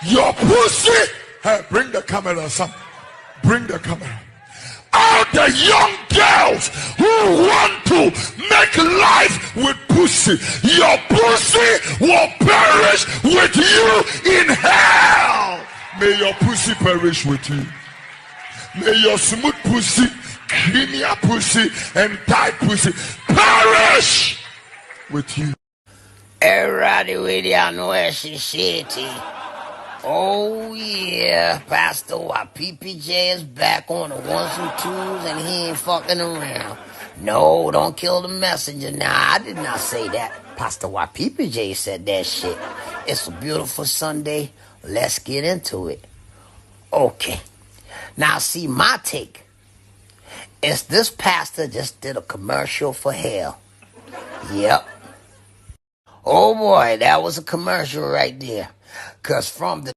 Your pussy. Hey, bring the camera, son. Bring the camera. All the young girls who want to make life with pussy, your pussy will perish with you in hell. May your pussy perish with you. May your smooth pussy, creamier pussy, and tight pussy perish with you. Everybody with y'all know that shit. Oh yeah, Pastor PPJ is back on the ones and twos, and he ain't fucking around. No, don't kill the messenger. Nah, I did not say that. Pastor PPJ said that shit. It's a beautiful Sunday. Let's get into it. Okay. Now see, my take is this pastor just did a commercial for hell. Yep. Oh boy, that was a commercial right there. 'Cause from the